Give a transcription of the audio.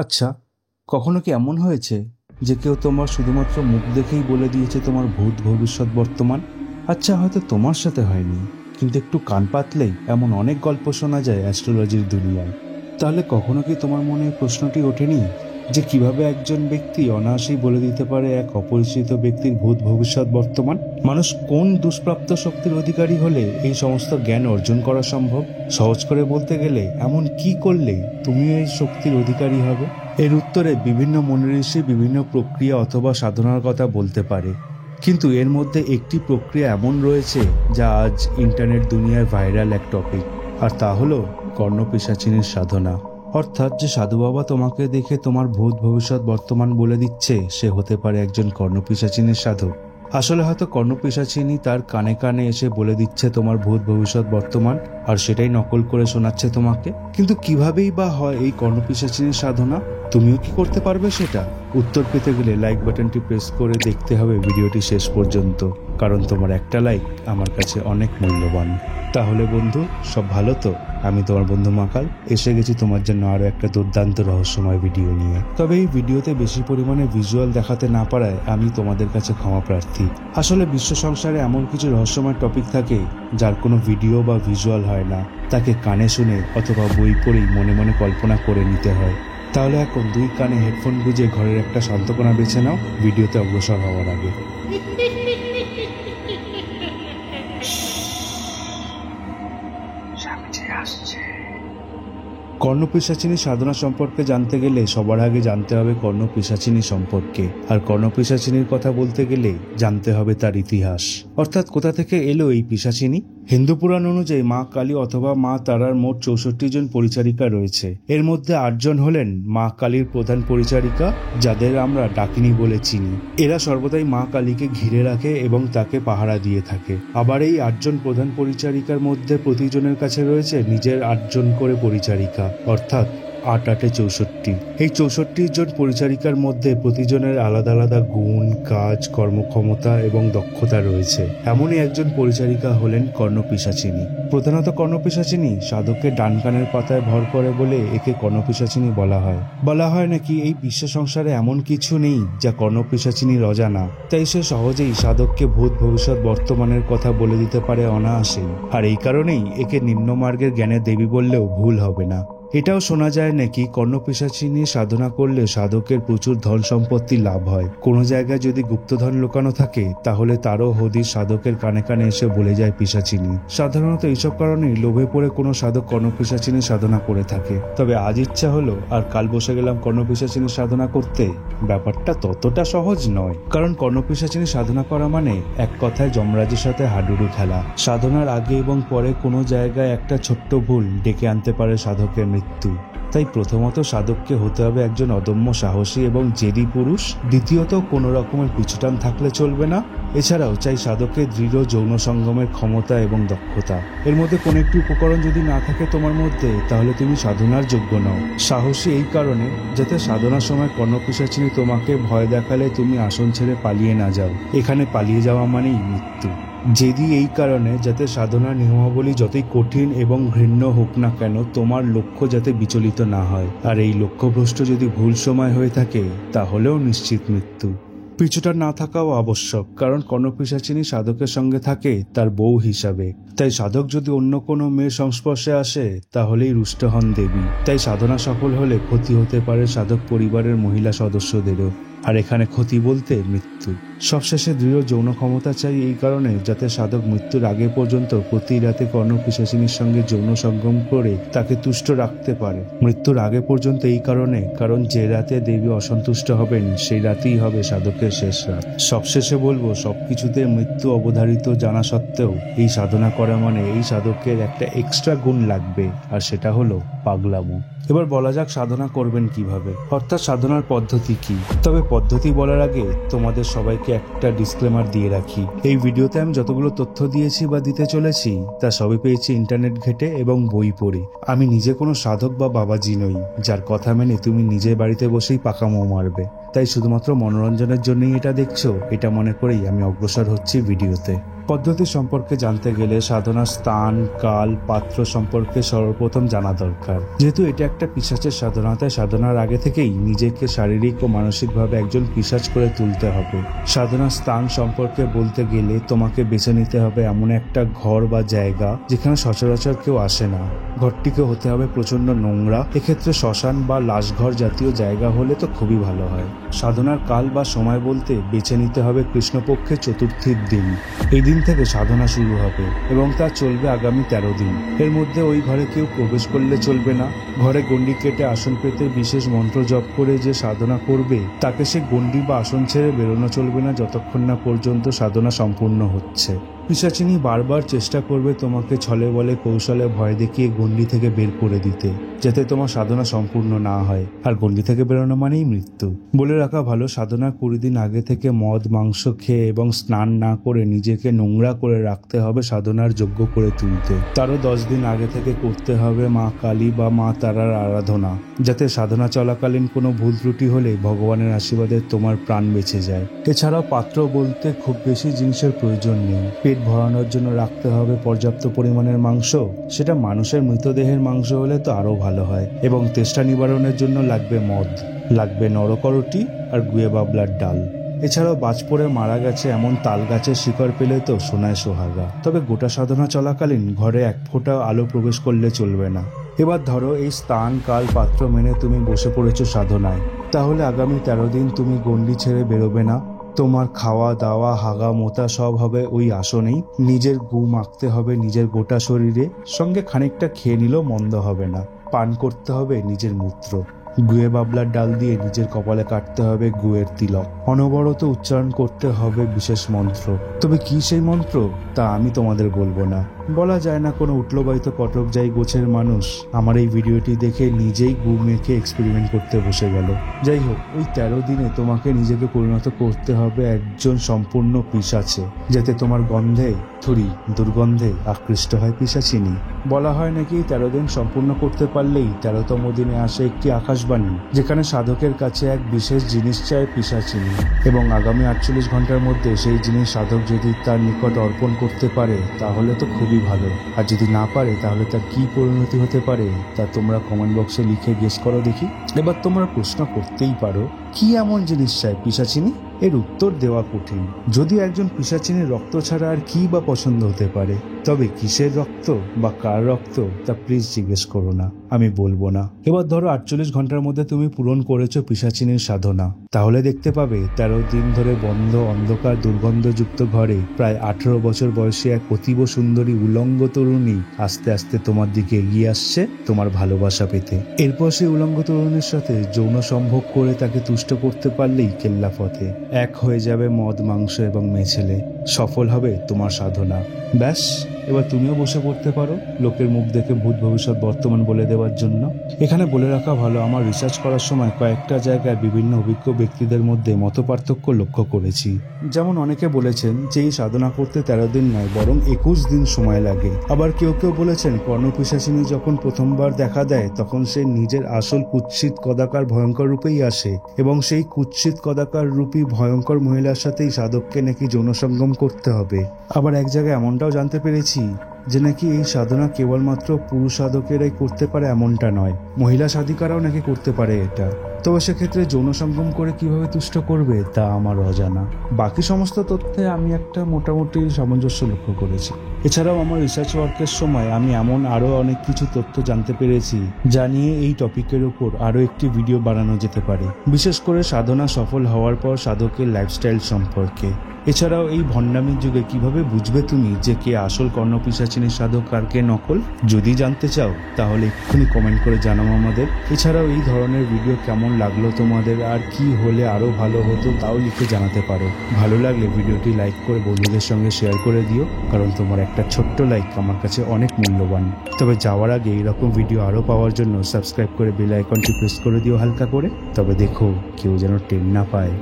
আচ্ছা, কখনো কি এমন হয়েছে যে কেউ তোমার শুধুমাত্র মুখ দেখেই বলে দিয়েছে তোমার ভূত ভবিষ্যৎ বর্তমান? আচ্ছা, হয়তো তোমার সাথে হয়নি, কিন্তু একটু কান পাতলেই এমন অনেক গল্প শোনা যায় অ্যাস্ট্রোলজির দুনিয়ায়। তাহলে কখনো কি তোমার মনে এই প্রশ্নটি ওঠেনি যে কিভাবে একজন ব্যক্তি অনায়াসেই বলে দিতে পারে এক অপরিচিত ব্যক্তির ভূত ভবিষ্যৎ বর্তমান? মানুষ কোন দুষ্প্রাপ্য শক্তির অধিকারী হলে এই সমস্ত জ্ঞান অর্জন করা সম্ভব? সহজ করে বলতে গেলে এমন কি করলে তুমিও এই শক্তির অধিকারী হবে? এর উত্তরে বিভিন্ন মুনি ঋষি বিভিন্ন প্রক্রিয়া অথবা সাধনার কথা বলতে পারে, কিন্তু এর মধ্যে একটি প্রক্রিয়া এমন রয়েছে যা আজ ইন্টারনেট দুনিয়ায় ভাইরাল এক টপিক, আর তা হলো কর্ণপিশাচিনীর সাধনা। অর্থাৎ যে সাধু বাবা তোমাকে দেখে তোমার ভূত ভবিষ্যৎ বর্তমান বলে দিচ্ছে, সে হতে পারে একজন কর্ণপিশাচিনীর সাধক। আসলে হয়তো কর্ণপিশাচিনী তার কানে কানে এসে বলে দিচ্ছে তোমার ভূত ভবিষ্যৎ বর্তমান, আর সেটাই নকল করে শোনাচ্ছে তোমাকে। কিন্তু কিভাবেই বা হয় এই কর্ণপিশাচিনীর সাধনা? তুমিও কি করতে পারবে সেটা? উত্তর পেতে গেলে লাইক বাটনটি প্রেস করে দেখতে হবে ভিডিওটি শেষ পর্যন্ত, কারণ তোমার একটা লাইক আমার কাছে অনেক মূল্যবান। তাহলে বন্ধু, সব ভালো তো? আমি তোমার বন্ধু মাকাল এসে গেছি তোমার জন্য আরো একটা দুর্দান্ত রহস্যময় ভিডিও নিয়ে। তবে এই ভিডিওতে বেশি পরিমাণে ভিজুয়াল দেখাতে না পারায় আমি তোমাদের কাছে ক্ষমা প্রার্থী। আসলে বিশ্ব সংসারে এমন কিছু রহস্যময় টপিক থাকে যার কোনো ভিডিও বা ভিজুয়াল হয় না, তাকে কানে শুনে অথবা বই পড়েই মনে মনে কল্পনা করে নিতে হয়। তাহলে এখন দুই কানে হেডফোন গুঁজে ঘরের একটা শান্ত কোণা বেছে নাও ভিডিওতে অগ্রসর হওয়ার আগে। কর্ণপিশাচিনী সাধনা সম্পর্কে জানতে গেলে সবার আগে জানতে হবে কর্ণপিশাচিনী সম্পর্কে, আর কর্ণপিশাচিনীর কথা বলতে গেলে জানতে হবে তার ইতিহাস, অর্থাৎ কোথা থেকে এলো এই পিশাচিনী। হিন্দু পুরাণ অনুযায়ী মা কালী অথবা মা তারার মোট 64 জন পরিচারিকা রয়েছে। এর মধ্যে 8 জন হলেন মা কালীর প্রধান পরিচারিকা, যাদের আমরা ডাকিনী বলে চিনি। এরা সর্বদাই মা কালীকে ঘিরে রাখে এবং তাকে পাহারা দিয়ে থাকে। আবার এই 8 জন প্রধান পরিচারিকার মধ্যে প্রতিজনের কাছে রয়েছে নিজের 8 জন করে পরিচারিকা, অর্থাৎ 8 8 64। এই 64 জন পরিচারিকার মধ্যে প্রতিজনের আলাদা আলাদা গুণ, কাজ, কর্মক্ষমতা এবং দক্ষতা রয়েছে। এমনই একজন পরিচারিকা হলেন কর্ণপিশাচিনী। প্রধানত কর্ণপিশাচিনী সাধকের ডান কানের পাতায় ভর করে বলে একে কর্ণপিশাচিনী বলা হয় নাকি এই বিশ্ব সংসারে এমন কিছু নেই যা কর্ণপিশাচিনীর অজানা, তাই সে সহজেই সাধককে ভূত ভবিষ্যৎ বর্তমানের কথা বলে দিতে পারে অনায়াসেই। আর এই কারণেই একে নিম্নমার্গের জ্ঞানের দেবী বললেও ভুল হবে না। এটাও শোনা যায় নাকি কর্ণপিশাচিনী সাধনা করলে সাধকের প্রচুর ধন সম্পত্তি লাভ হয়। কোনো জায়গায় যদি গুপ্তধন লুকানো থাকে তাহলে তারও হদিশ সাধকের কানে কানে এসে বলে যায় পিশাচিনী। সাধারণত এইসব কারণেই লোভে পড়ে কোনো সাধক কর্ণপিশাচিনী সাধনা করে থাকে। তবে আজ ইচ্ছা হলো আর কাল বসে গেলাম কর্ণপিশাচিনী সাধনা করতে, ব্যাপারটা ততটা সহজ নয়। কারণ কর্ণপিশাচিনী সাধনা করা মানে এক কথায় যমরাজের সাথে হাডুডু খেলা। সাধনার আগে এবং পরে কোনো জায়গায় একটা ছোট্ট ভুল ডেকে আনতে পারে সাধকের মৃত্যু। তাই প্রথমত সাধককে হতে হবে একজন অদম্য সাহসী এবং জেদি পুরুষ। দ্বিতীয়ত কোনো রকমের পিছুটান থাকলে চলবে না। এছাড়াও চাই সাধকের দৃঢ় যৌন সঙ্গমের ক্ষমতা এবং দক্ষতা। এর মধ্যে কোনো একটি উপকরণ যদি না থাকে তোমার মধ্যে, তাহলে তুমি সাধনার যোগ্য নও। সাহসী এই কারণে যাতে সাধনার সময় কর্ণপিশাচিনী তোমাকে ভয় দেখালে তুমি আসন ছেড়ে পালিয়ে না যাও। এখানে পালিয়ে যাওয়া মানেই মৃত্যু। জেদি এই কারণে যাতে সাধনার নিয়মাবলী যতই কঠিন এবং ঘৃণ্য হোক না কেন তোমার লক্ষ্য যাতে বিচলিত না হয়। আর এই লক্ষ্যভ্রষ্ট যদি ভুল সময় হয়ে থাকে তাহলেও নিশ্চিত মৃত্যু। পিছুটা না থাকাও আবশ্যক, কারণ কর্ণপিশাচিনী সাধকের সঙ্গে থাকে তার বউ হিসাবে। তাই সাধক যদি অন্য কোনো মেয়ের সংস্পর্শে আসে তাহলেই রুষ্ট হন দেবী। তাই সাধনা সফল হলে ক্ষতি হতে পারে সাধক পরিবারের মহিলা সদস্যদেরও। আর এখানে ক্ষতি বলতে মৃত্যু। সবশেষে দৃঢ় যৌন ক্ষমতা চাই এই কারণে যাতে সাধক মৃত্যুর আগে পর্যন্ত প্রতি রাতে কর্ণপিশাচিনীর সঙ্গে যৌন সঙ্গম করে তাকে তুষ্ট রাখতে পারে। মৃত্যুর আগে পর্যন্ত এই কারণে, কারণ যে রাতে দেবী অসন্তুষ্ট হবেন সেই রাতেই হবে সাধকের শেষ রাত। সবশেষে বলবো, সবকিছুতে মৃত্যু অবধারিত জানা সত্ত্বেও এই সাধনা করা মানে এই সাধকের একটা এক্সট্রা গুণ লাগবে, আর সেটা হলো পাগলামো। এবার বলা যাক সাধনা করবেন কিভাবে, অর্থাৎ সাধনার পদ্ধতি কি। তবে পদ্ধতি বলার আগে তোমাদের সবাইকে একটা ডিসক্লেমার দিয়ে রাখি। এই ভিডিওতে আমি যতগুলো তথ্য দিয়েছি বা দিতে চলেছি তা সবই পেয়েছি ইন্টারনেট ঘেটে এবং বই পড়ে। আমি নিজে কোনো সাধক বা বাবাজি নই যার কথা মেনে তুমি নিজের বাড়িতে বসেই পাকা মৌ মারবে। তাই শুধুমাত্র মনোরঞ্জনের জন্যই এটা দেখছো, এটা মনে করেই আমি অগ্রসর হচ্ছি ভিডিওতে। পদ্ধতি সম্পর্কে জানতে গেলে সাধনার স্থান, কাল, পাত্র সম্পর্কে সর্বপ্রথম জানা দরকার। যেহেতু এটা একটা পিশাচের সাধনা, তাই সাধনার আগে থেকেই নিজেকে শারীরিক ও মানসিকভাবে একজন পিশাচ করে তুলতে হবে। সাধনার স্থান সম্পর্কে বলতে গেলে তোমাকে বেছে নিতে হবে এমন একটা ঘর বা জায়গা যেখানে সচরাচর কেউ আসে না। ঘরটিকে হতে হবে প্রচন্ড নোংরা। এক্ষেত্রে শ্মশান বা লাশঘর জাতীয় জায়গা হলে তো খুবই ভালো হয়। সাধনার কাল বা সময় বলতে বেছে নিতে হবে কৃষ্ণপক্ষের চতুর্থীর দিন। এই দিন থেকে সাধনা শুরু হবে এবং তা চলবে আগামী 13 দিন। এর মধ্যে ওই ঘরে কেউ প্রবেশ করলে চলবে না। ঘরে গণ্ডি কেটে আসন পেতে বিশেষ মন্ত্র জপ করে যে সাধনা করবে তাকে সে গণ্ডি বা আসন ছেড়ে বেরোনো চলবে না যতক্ষণ না পর্যন্ত সাধনা সম্পূর্ণ হচ্ছে। পিশাচিনী বারবার চেষ্টা করবে তোমাকে ছলে বলে কৌশলে ভয় দেখিয়ে গণ্ডি থেকে বের করে দিতে, যাতে তোমার সাধনা সম্পূর্ণ না হয়। আর গণ্ডি থেকে বেরোনো মানেই মৃত্যু। বলে রাখা ভালো, সাধনার 20 দিন আগে থেকে মদ মাংস খেয়ে এবং স্নান না করে নিজেকে নোংরা করে রাখতে হবে সাধনার যোগ্য করে তুলতে। তারও 10 দিন আগে থেকে করতে হবে মা কালী বা মা তারার আরাধনা, যাতে সাধনা চলাকালীন কোনো ভুল ত্রুটি হলে ভগবানের আশীর্বাদে তোমার প্রাণ বেঁচে যায়। এছাড়াও পাত্র বলতে খুব বেশি জিনিসের প্রয়োজন নেই। পেট ভরানোর জন্য রাখতে হবে পর্যাপ্ত পরিমাণের মাংস, সেটা মানুষের মৃতদেহের মাংস হলে তো আরো ভালো হয়। এবং তেষ্টা নিবারণের জন্য লাগবে মদ, লাগবে নরকরটি আর গুয়ে বাবলার ডাল। এছাড়াও বাজ পড়ে মারা গেছে এমন তাল গাছের শিকড় পেলে তো সোনায় সোহাগা। তবে গোটা সাধনা চলাকালীন ঘরে এক ফোঁটা আলো প্রবেশ করলে চলবে না। এবার ধরো এই স্থান, কাল, পাত্র মেনে তুমি বসে পড়েছো সাধনায়, তাহলে আগামী 13 দিন তুমি গণ্ডি ছেড়ে বেরোবে না। তোমার খাওয়া দাওয়া হাগা মোতা সব হবে ওই আসনেই। নিজের গু মাখতে হবে নিজের গোটা শরীরে, সঙ্গে খানিকটা খেয়ে নিলেও মন্দ হবে না। পান করতে হবে নিজের মূত্র। গুয়ে বাবলার ডাল দিয়ে নিজের কপালে কাটতে হবে গুয়ের তিলক। অনবরত উচ্চারণ করতে হবে বিশেষ মন্ত্র। তবে কি সেই মন্ত্র তা আমি তোমাদের বলবো না। বলা যায় না কোনো উঠলোবাইতো কটক যাই গোছের মানুষ আমার এই ভিডিওটি দেখে নিজেই গু মেখে এক্সপেরিমেন্ট করতে বসে গেল। যাই হোক, ওই 13 দিনে তোমাকে নিজেকে পরিণত করতে হবে একজন সম্পূর্ণ পিশাচে, যাতে তোমার গন্ধে দুর্গন্ধে আকৃষ্ট হয় পিশাচিনী। বলা হয় নাকি 13 দিন সম্পূর্ণ করতে পারলেই 13তম দিনে আসে একটি আকাশবাণী, যেখানে সাধকের কাছে এক বিশেষ জিনিস চায় পিশাচিনী, এবং আগামী 48 ঘন্টার মধ্যে সেই জিনিস সাধক যদি তার নিকট অর্পণ করতে পারে তাহলে তো খুবই ভালো। আর যদি না পারে তাহলে তার কি পরিণতি হতে পারে তা তোমরা কমেন্ট বক্সে লিখে গেস করো দেখি। এবার তোমরা প্রশ্ন করতেই পারো, কি এমন জিনিস চায় পিশাচিনী? এর উত্তর দেওয়া কঠিন। যদি একজন পিশাচিনীর রক্ত ছাড়া আর কি বা পছন্দ হতে পারে? তবে কিসের রক্ত বা কার রক্ত তা প্লিজ জিজ্ঞেস করো না, আমি বলবো না। এবার ধরো 48 ঘন্টার মধ্যে তুমি পূরণ করেছো পিশাচিনীর সাধনা, তাহলে দেখতে পাবে 13 দিন ধরে বন্ধ অন্ধকার দুর্গন্ধযুক্ত ঘরে প্রায় 18 বছর বয়সী এক অতীব সুন্দরী উলঙ্গ তরুণী আস্তে আস্তে তোমার দিকে এগিয়ে আসছে তোমার ভালোবাসা পেতে। এরপর সেই উলঙ্গ তরুণীর সাথে যৌন সম্ভোগ করে তাকে তুষ্ট করতে পারলেই কেল্লা পথে এক হয়ে যাবে মদ মাংস এবং মেছেলে। সফল হবে তোমার সাধনা। ব্যাস, এবার তুমিও বসে পড়তে পারো লোকের মুখ দেখে ভূত ভবিষ্যৎ বর্তমান বলে দেওয়ার জন্য। এখানে বলে রাখা ভালো, আমার রিসার্চ করার সময় কয়েকটা জায়গায় বিভিন্ন অভিজ্ঞ ব্যক্তিদের মধ্যে মত পার্থক্য লক্ষ্য করেছি। যেমন অনেকে বলেছেন যে এই সাধনা করতে 13 দিন নয় বরং 21 দিন সময় লাগে। আবার কেউ কেউ বলেছেন কর্ণপিশাচিনী যখন প্রথমবার দেখা দেয় তখন সে নিজের আসল কুৎসিত কদাকার ভয়ঙ্কর রূপেই আসে এবং সেই কুৎসিত কদাকার রূপী ভয়ঙ্কর মহিলার সাথেই সাধককে নাকি যৌন সঙ্গম করতে হবে। আবার এক জায়গায় এমনটাও জানতে পেরেছি যে নাকি এই সাধনা কেবলমাত্র পুরুষ সাধকেরাই করতে পারে এমনটা নয়, মহিলা সাধিকারাও নাকি করতে পারে এটা। তবে সেক্ষেত্রে যৌন সঙ্গম করে কিভাবে তুষ্ট করবে তা আমার অজানা। বাকি সমস্ত তথ্যে আমি একটা মোটামুটি সামঞ্জস্য লক্ষ্য করেছি। এছাড়াও আমার রিসার্চ ওয়ার্কের সময় আমি এমন আরও অনেক কিছু তথ্য জানতে পেরেছি যা নিয়ে এই টপিকের উপর আরও একটি ভিডিও বানানো যেতে পারে, বিশেষ করে সাধনা সফল হওয়ার পর সাধকের লাইফস্টাইল সম্পর্কে। এছাড়াও এই ভণ্ডামির যুগে কিভাবে বুঝবে তুমি যে কে আসল কর্ণপিশাচিনীর সাধক আর কে নকল? যদি জানতে চাও তাহলে এক্ষুনি কমেন্ট করে জানাও আমাদের। এছাড়াও এই ধরনের ভিডিও কেমন লাগলো তোমাদের আর কি হলে আরো ভালো হতো তাও লিখে জানাতে পারো। ভালো লাগলে ভিডিওটি লাইক করে বন্ধুদের সঙ্গে শেয়ার করে দিও, কারণ তোমার একটা ছোট্ট লাইক আমার কাছে অনেক মূল্যবান। তবে যাওয়ার আগে এইরকম ভিডিও আরো পাওয়ার জন্য সাবস্ক্রাইব করে বেল আইকনটি প্রেস করে দিও হালকা করে। তবে দেখো কেউ যেন টেন না পায়।